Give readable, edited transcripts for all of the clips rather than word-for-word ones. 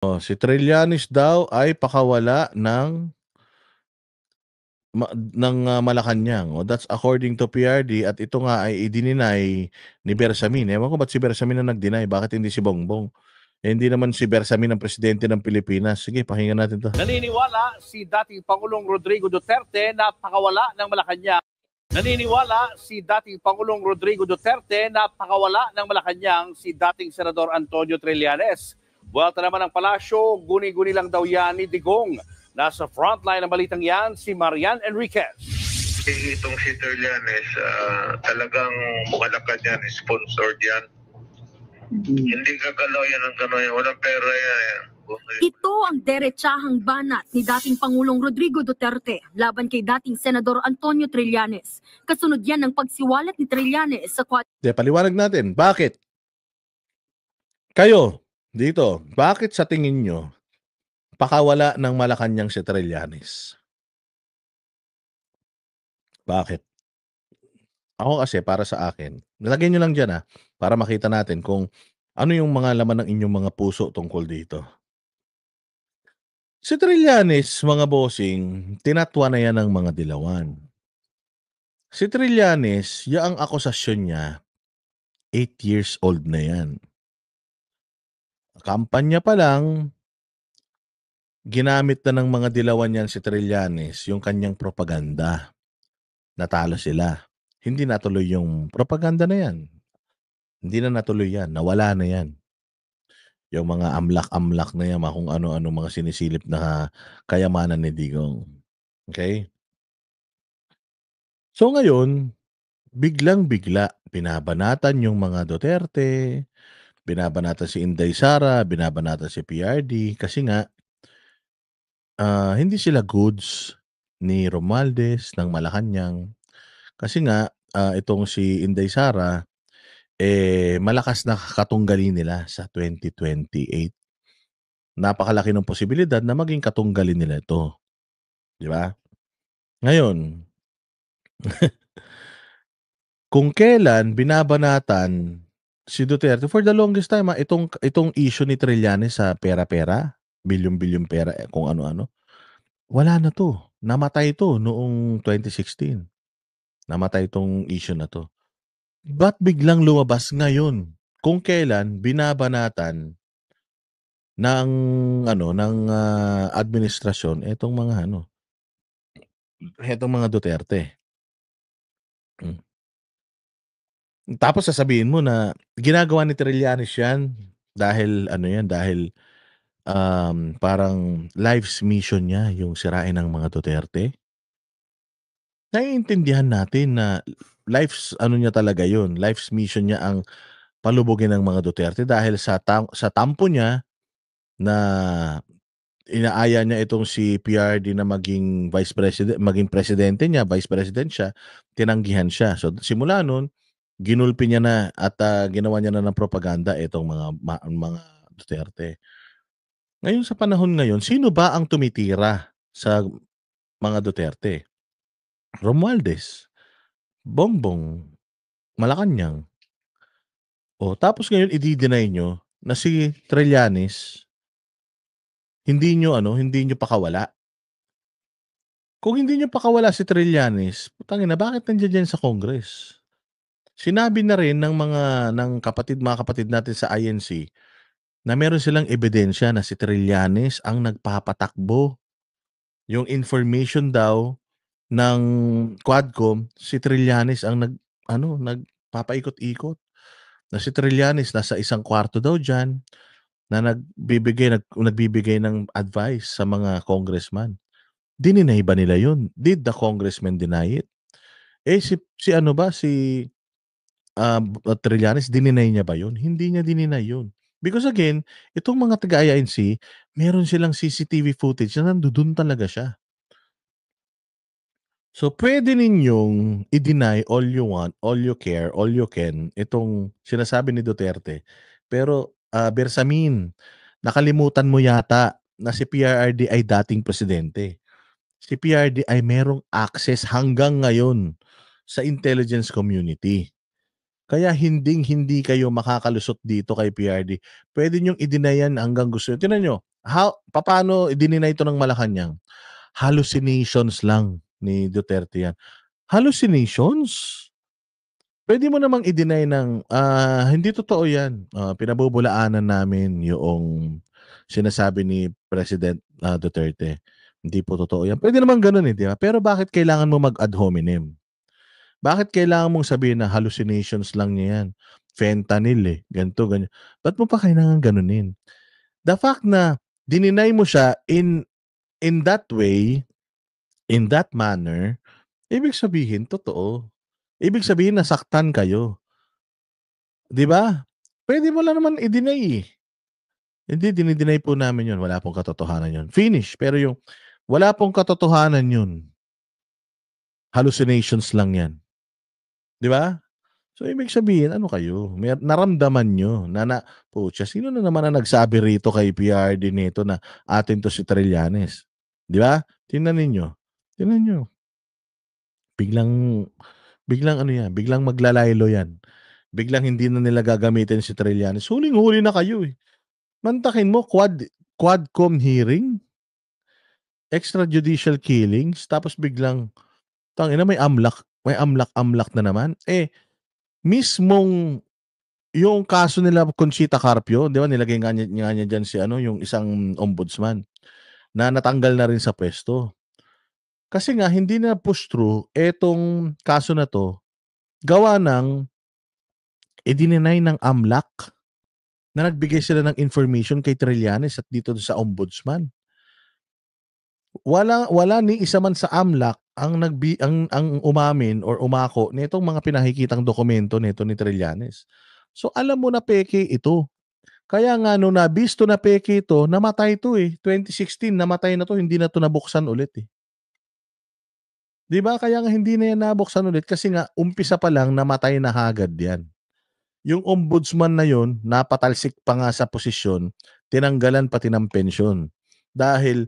Si Trillanes daw ay pakawala ng Malacanang. That's according to PRD at ito nga ay idininay ni Bersamin. Ewan ko ba't si Bersamin ang nag-deny, bakit hindi si Bongbong? Hindi naman si Bersamin ang presidente ng Pilipinas. Sige, pakinggan natin 'to. Naniniwala si dating Pangulong Rodrigo Duterte na pakawala ng Malacanang. Naniniwala si dating Pangulong Rodrigo Duterte na pakawala ng Malacanang si dating Senador Antonio Trillanes. Buwalta naman ng palasyo, guni-guni lang daw yan ni Digong. Nasa frontline ng balitang yan, si Marian Enriquez. Itong si Trillanes, talagang Malacanang sponsored yan. Hindi gagalaw yan ng gano'n. Walang pera yan. Ito ang derechahang banat ni dating Pangulong Rodrigo Duterte laban kay dating Senador Antonio Trillanes. Kasunod yan ng pagsiwalat ni Trillanes sa paliwanag natin, bakit? Kayo, dito, bakit sa tingin nyo pakawala ng Malacanang si Trillanes? Bakit? Ako kasi, para sa akin, nilagay nyo lang dyan para makita natin kung ano yung mga laman ng inyong mga puso tungkol dito. Si Trillanes, mga bossing, tinatwa na yan ng mga dilawan. Si Trillanes, yaang akusasyon niya, 8 years old na yan. Kampanya pa lang, ginamit na ng mga dilawan yan si Trillanes yung kanyang propaganda. Natalo sila. Hindi natuloy yung propaganda na yan. Hindi na natuloy yan. Nawala na yan. Yung mga amlak-amlak na yan, kung ano-ano mga sinisilip na kayamanan ni Digong. Okay? So ngayon, biglang-bigla, binabanatan yung mga Duterte, binabanatan si Inday Sara, binabanatan si PRD, kasi nga, hindi sila goods ni Romualdez ng Malacanang. Kasi nga, itong si Inday Sara, malakas na katunggali nila sa 2028. Napakalaki ng posibilidad na maging katunggali nila ito. Di ba? Ngayon, kung kailan binabanatan si Duterte, for the longest time, itong issue ni Trillanes sa pera-pera, bilyon-bilyon pera, kung ano-ano, wala na to. Namatay to noong 2016. Namatay itong issue na to. Ba't biglang lumabas ngayon? Kung kailan binabanatan ng administrasyon etong mga Duterte. Tapos sasabihin mo na ginagawa ni Trillanes yan dahil parang life's mission niya yung sirain ng mga Duterte. Naiintindihan natin na life's niya talaga yun. Life's mission niya ang palubugin ng mga Duterte dahil sa tampo niya na inaaya niya itong si PRD na maging vice president, maging presidente niya, vice president siya, tinanggihan siya. So simula noon, ginulpi niya na at ginawa niya na ng propaganda itong mga Duterte. Ngayon sa panahon ngayon, sino ba ang tumitira sa mga Duterte? Romualdez, Bongbong, Malacanang. Tapos ngayon i-deny nyo na si Trillanes hindi nyo pakawala. Kung hindi nyo pakawala si Trillanes, putangina, bakit nandiyan sa Congress? Sinabi na rin ng mga kapatid natin sa INC na meron silang ebidensya na si Trillanes ang nagpapatakbo. Yung information daw ng Quadcom, si Trillanes ang nagpapaikot-ikot. Na si Trillanes nasa isang kwarto daw diyan na nagbibigay ng advice sa mga congressman. Dininay ba nila yun? Did the congressman deny it? Si Trillanes, dininay niya ba yun? Hindi niya dininay yun. Because again, itong mga taga-INC, meron silang CCTV footage na nandoon talaga siya. So, pwede ninyong i-deny all you want, all you care, all you can, itong sinasabi ni Duterte. Pero, Bersamin, nakalimutan mo yata na si PRRD ay dating presidente. Si PRRD ay merong access hanggang ngayon sa intelligence community. Kaya hindi kayo makakalusot dito kay PRRD. Pwede nyong i-deny yan hanggang gusto nyo. Tingnan nyo, Paano i-deny ito ng Malacanang? Hallucinations lang ni Duterte yan. Hallucinations? Pwede mo namang i-deny ng, hindi totoo yan. Pinabubulaanan namin yung sinasabi ni President Duterte. Hindi po totoo yan. Pwede naman ganun di ba? Pero bakit kailangan mo mag-ad hominem? Bakit kailangan mong sabihin na hallucinations lang niya yan? Fentanyl ganito, ganyan. Ba't mo pa kailangan ganunin? The fact na dininay mo siya in that way, in that manner, ibig sabihin, totoo. Ibig sabihin, nasaktan kayo. Di ba? Pwede mo lang naman i-deny Hindi, dinideny po namin yun. Wala pong katotohanan yun. Finish. Pero yung wala pong katotohanan yun. Hallucinations lang yan. Di ba? So, ibig sabihin, ano kayo? Naramdaman nyo pucha, sino na naman ang nagsabi rito kay PRD nito na atin to si Trillanes? Di ba? Tingnan ninyo. Tingnan nyo. Biglang ano yan, biglang maglalaylo yan. Biglang hindi na nila gagamitin si Trillanes. Huling-huli na kayo Mantakin mo, quadcom hearing, extrajudicial killings, tapos biglang, tangina may amlak na naman. Mismong yung kaso nila Conchita Carpio, di ba, nilagay nga niya dyan si yung isang ombudsman na natanggal na rin sa pwesto. Kasi nga, hindi na push through etong kaso na to, gawa ng i-deny ng AMLAC na nagbigay sila ng information kay Trillanes at dito sa ombudsman. Wala ni isa man sa AMLAC ang umamin or umako nitong mga pinakikitang dokumento nito ni Trillanes. So alam mo na peke ito. Kaya nga nung nabisto na peke ito, namatay ito 2016 namatay na to, hindi na to nabuksan ulit 'Di ba? Kaya nga hindi na yan nabuksan ulit kasi nga umpisa pa lang namatay na hagad yan. Yung ombudsman na yon, napatalsik pa nga sa posisyon, tinanggalan pati ng pensyon. Dahil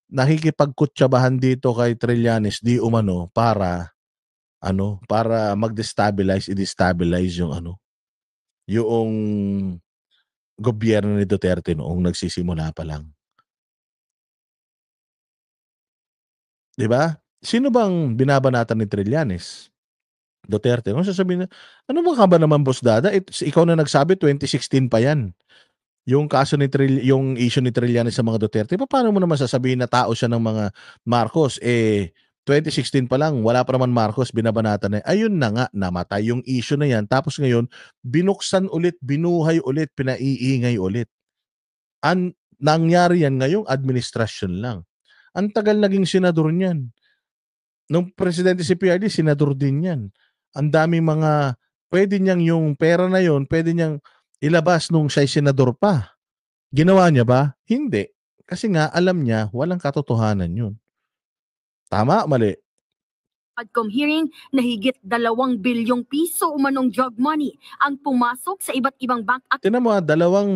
nakikipagkutsabahan dito kay Trillanes di umano para mag-destabilize, i-destabilize yung gobyerno ni Duterte noong nagsisimula pa lang. 'Di ba? Sino bang binabanatan ni Trillanes? Duterte. Kung sasabihin na, ano ba naman boss Dada? Ikaw na nagsabi 2016 pa yan. Yung kaso ni yung issue ni Trillanes sa mga Duterte, paano mo naman sasabihin na tao siya ng mga Marcos? 2016 pa lang, wala pa naman Marcos, binabanatan na. Ayun na nga, namatay yung issue na yan. Tapos ngayon, binuksan ulit, binuhay ulit, pinaiingay ulit. Nangyari yan ngayong administrasyon lang. Ang tagal naging senador niyan. Nung presidente si PRD, senador din yan. Ang daming mga, pwede niyang yung pera na yon, pwede niyang ilabas nung siya'y senador pa. Ginawa niya ba? Hindi. Kasi nga, alam niya, walang katotohanan yun. Tama, mali. Quadcom hearing na higit 2 bilyong piso umanong drug money ang pumasok sa iba't ibang bank account. Tinan mo 2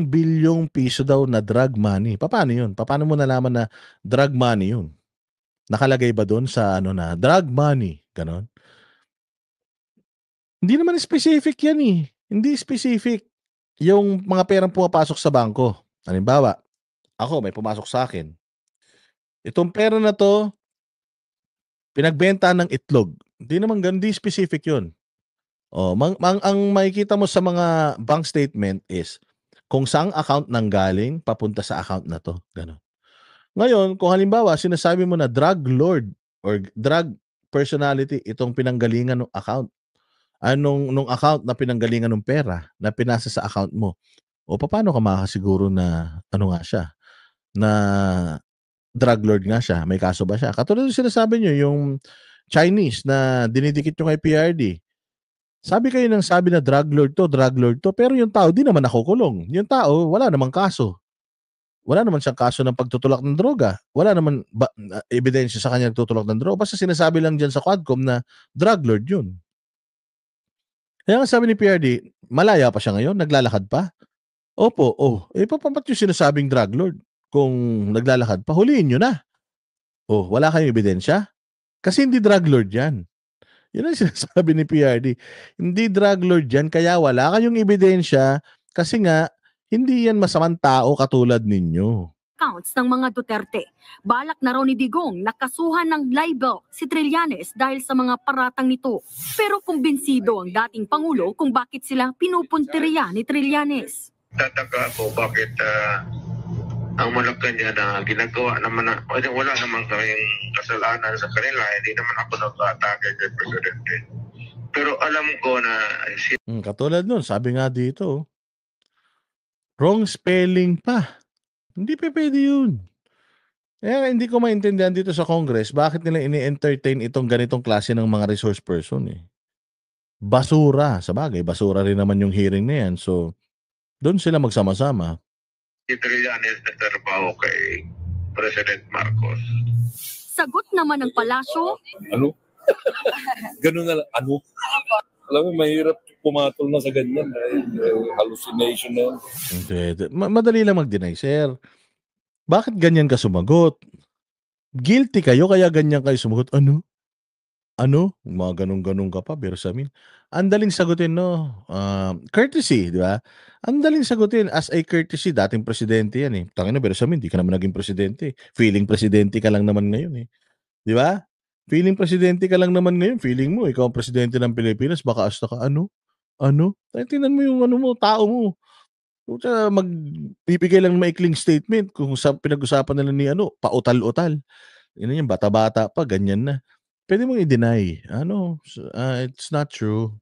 bilyong piso daw na drug money. Paano yun? Paano mo nalaman na drug money yun? Nakalagay ba doon sa na drug money? Ganon? Hindi naman specific yan Hindi specific. Yung mga perang pumapasok sa bangko. Halimbawa, ako may pumasok sa akin. Itong pera na to, pinagbenta ng itlog. Hindi naman ganun, di specific yun. Ang makikita mo sa mga bank statement is kung saang account nanggaling, papunta sa account na to. Ganon. Ngayon, kung halimbawa, sinasabi mo na drug lord or drug personality itong pinanggalingan ng account, nung account na pinanggalingan ng pera na pinasa sa account mo, o paano ka makakasiguro na nga siya, na drug lord nga siya, may kaso ba siya? Katulad yung sinasabi nyo, yung Chinese na dinidikit nyo kay PRD. Sabi kayo ng sabi na drug lord to, pero yung tao di naman nakukulong. Yung tao, wala namang kaso. Wala naman siyang kaso ng pagtutulak ng droga. Wala naman ebidensya sa kanya nagtutulak ng droga. Basta sinasabi lang dyan sa Quadcom na drug lord yun. Kaya nga sabi ni PRD, malaya pa siya ngayon? Naglalakad pa? Opo, papamat yung sinasabing drug lord? Kung naglalakad pa, huliin nyo na. Wala kayong ebidensya? Kasi hindi drug lord yan. Yun ang sinasabi ni PRD. Hindi drug lord yan, kaya wala kayong ebidensya kasi nga, hindi yan masamang tao katulad ninyo. accounts ng mga Duterte. Balak na raw ni Digong nakasuhan ng libel si Trillanes dahil sa mga paratang nito. Pero kumbinsido ang dating Pangulo kung bakit sila pinupunteriya ni Trillanes. Tataka ako bakit ang Malacanang na ginagawa naman na wala naman kaming kasalanan sa kanila, hindi naman ako nag-atake kay Presidente. Pero alam ko na Katulad nun, sabi nga dito, wrong spelling pa. Hindi pa pwede yun. Kaya hindi ko maintindihan dito sa Congress bakit nila ini-entertain itong ganitong klase ng mga resource person eh. Basura. Sabagay, basura rin naman yung hearing na yan. So, doon sila magsama-sama. si Trillanes nagtrabaho kay President Marcos. Sagot naman ng palasyo, Ano? Ganun na lang. Ano? Alam mo, mahirap pumatol na sa ganyan. Hallucination na yan. Hindi. Madali lang mag-deny, sir. Bakit ganyan ka sumagot? Guilty kayo kaya ganyan kayo sumagot. Ano? Ano? Mga ganun-ganun ka pa, Bersamin. Ang daling sagutin, no? Courtesy, di ba? Ang daling sagutin as a courtesy. Dating presidente yan eh. Tangina, Bersamin, di ka naman naging presidente. Feeling presidente ka lang naman ngayon eh. Di ba? Feeling presidente ka lang naman ngayon. Feeling mo, ikaw ang presidente ng Pilipinas. Baka asta ka, ano? Ano? Tingnan mo yung ano mo, tao mo. Magbibigay lang ng maikling statement kung sa pinag-usapan nila ni ano, pautal-utal. Yun yan, bata-bata pa, ganyan na. Pwede mong i-deny. It's not true.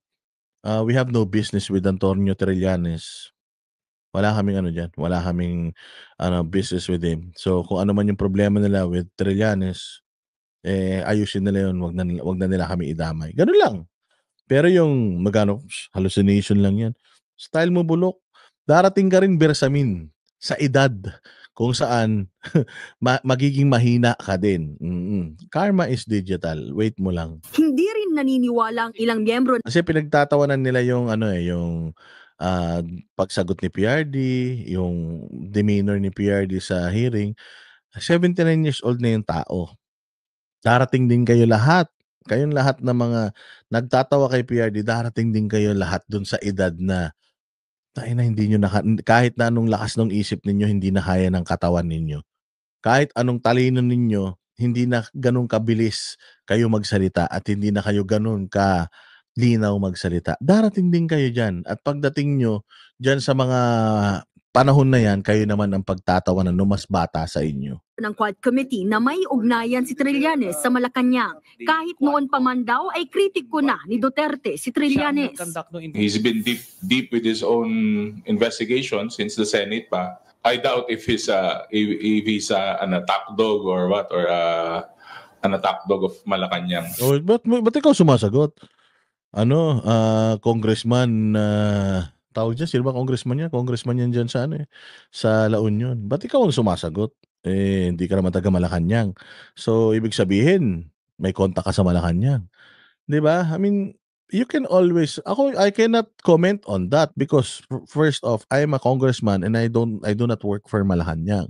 We have no business with Antonio Trillanes. Wala kaming ano dyan. Wala kaming business with him. So, kung ano man yung problema nila with Trillanes, ayusin nila yun. Wag na nila kami idamay. Ganun lang. Pero yung hallucination lang yan. Style mo bulok. Darating ka rin, Bersamin, sa edad kung saan magiging mahina ka din. Karma is digital. Wait mo lang. hindi rin naniniwala ang ilang miyembro Kasi pinagtatawanan nila yung yung pagsagot ni PRD, yung demeanor ni PRD sa hearing. 79 years old na yung tao. Darating din kayo lahat. Kayong lahat na mga nagtatawa kay PRD, darating din kayo lahat dun sa edad na hindi nyo kahit na anong lakas ng isip ninyo, hindi na kaya ng katawan ninyo. Kahit anong talino ninyo, hindi na ganun kabilis kayo magsalita at hindi na kayo ganun kalinaw magsalita. Darating din kayo dyan. At pagdating nyo dyan sa mga panahon na yan, kayo naman ang pagtatawanan ng mas bata sa inyo. ng Quad Committee na may ugnayan si Trillanes sa Malacanang. Kahit noon pa man daw ay kritiko na ni Duterte si Trillanes. He's been deep with his own investigation since the Senate pa. I doubt if he's an attack dog or what, or an attack dog of Malacanang. Oh, ba't ikaw sumasagot? Congressman, tawag dyan, sino ba congressman yan? Congressman yan dyan sa La Union. Ba't ikaw ang sumasagot? Hindi ka naman taga Malacanang. So, ibig sabihin, may kontak ka sa Malacanang. Di ba? I mean, you can always, I cannot comment on that because first off, I am a congressman and I do not work for Malacanang.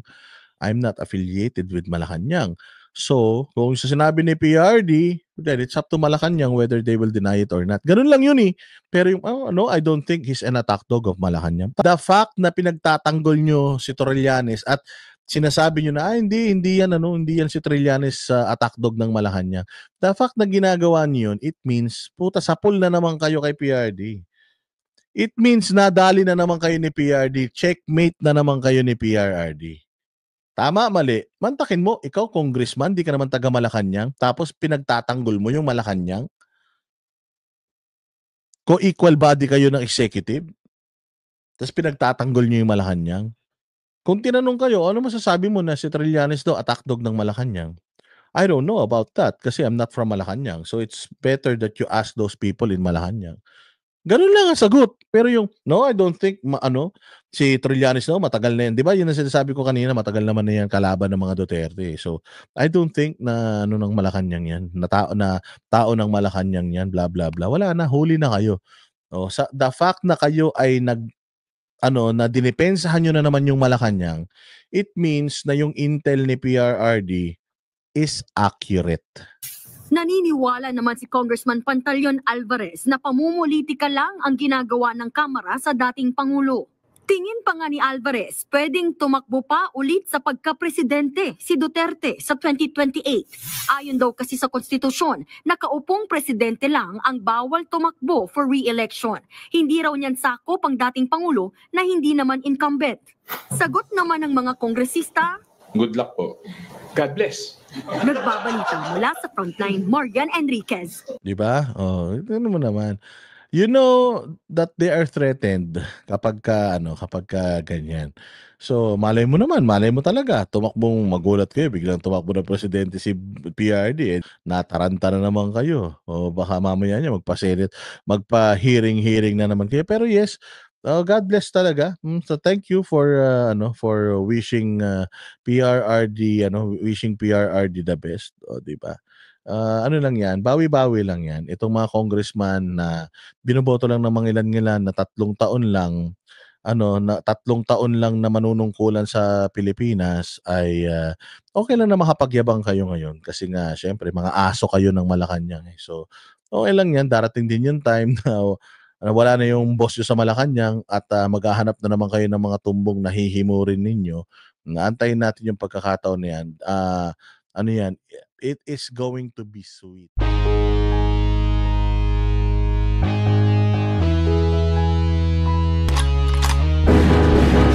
I'm not affiliated with Malacanang. So, kung sa sinabi ni PRD, then it's up to Malacanang whether they will deny it or not. Ganun lang yun eh. Pero yung, I don't think he's an attack dog of Malacanang. The fact na pinagtatanggol nyo si Trillanes at sinasabi nyo na, hindi yan si Trillanes sa attack dog ng Malacanang. The fact na ginagawa niyo yun, it means, sapul na naman kayo kay PRD. It means nadali na naman kayo ni PRD. Checkmate na naman kayo ni PRRD. Tama, mali. Mantakin mo, ikaw congressman, di ka naman taga Malacanang, tapos pinagtatanggol mo yung Malacanang. Kung equal body kayo ng executive, tapos pinagtatanggol nyo yung Malacanang. Kung tinanong kayo, ano masasabi mo na si Trillanes daw attack dog ng Malacanang? I don't know about that kasi I'm not from Malacanang. So it's better that you ask those people in Malacanang. Ganun lang ang sagot. Pero yung, no, I don't think, si Trillanes matagal na yan. Di ba? Yun ang sinasabi ko kanina, matagal naman na yan kalaban ng mga Duterte. So, I don't think na ng Malacanang yan. Na tao ng Malacanang yan, blah, blah, blah. Wala na, huli na kayo. The fact na kayo ay na dinipensahan nyo na naman yung Malacanang, it means na yung intel ni PRRD is accurate. Naniniwala naman si Congressman Pantaleon Alvarez na pamumulitika lang ang ginagawa ng Kamara sa dating Pangulo. Tingin pa nga ni Alvarez, pwedeng tumakbo pa ulit sa pagka-presidente si Duterte sa 2028. Ayon daw kasi sa konstitusyon, nakaupong presidente lang ang bawal tumakbo for re-election. Hindi raw niyan sakop ang dating Pangulo na hindi naman incumbent. Sagot naman ng mga kongresista, Good luck po. God bless. nagbabalita mula sa Frontline, Morgan Enriquez. Di ba? Oh, ito mo naman. You know that they are threatened kapag ganyan. So, malay mo talaga, tumakbong magulat kayo, biglang tumakbo na presidente si PRD, nataranta na naman kayo. O baka mamaya niya magpa-hearing na naman kayo. Pero yes, God bless talaga. So thank you for wishing wishing PRRD the best, di ba? Ano lang yan, bawi-bawi lang yan. Itong mga congressman na binoboto lang ng mga ilan-ilan na 3 taon lang, na 3 taon lang na manunungkulan sa Pilipinas ay okay lang na makapagyabang kayo ngayon kasi nga syempre mga aso kayo ng Malacanang. So okay lang yan, darating din yung time na wala na yung boss nyo sa Malacanang at maghahanap na naman kayo ng mga tumbong na hihimurin ninyo. Naantayin natin yung pagkakataon na yan. Ano yan, it is going to be sweet.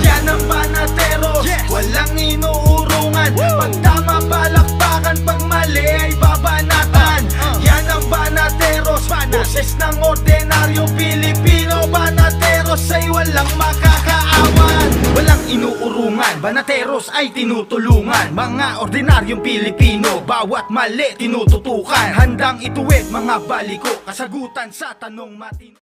Yan ang Banateros, walang inuurungan. Pag tama palakpakan, pag mali ay babanatan. Yan ang Banateros, boses ng ordinaryong Pilipino. Banateros ay walang makakaawan. Walang inuurungan, Banateros ay tinutulungan. Mga ordinaryong Pilipino, bawat mali tinututukan. Handang ituwid mga baliko, kasagutan sa tanong matino.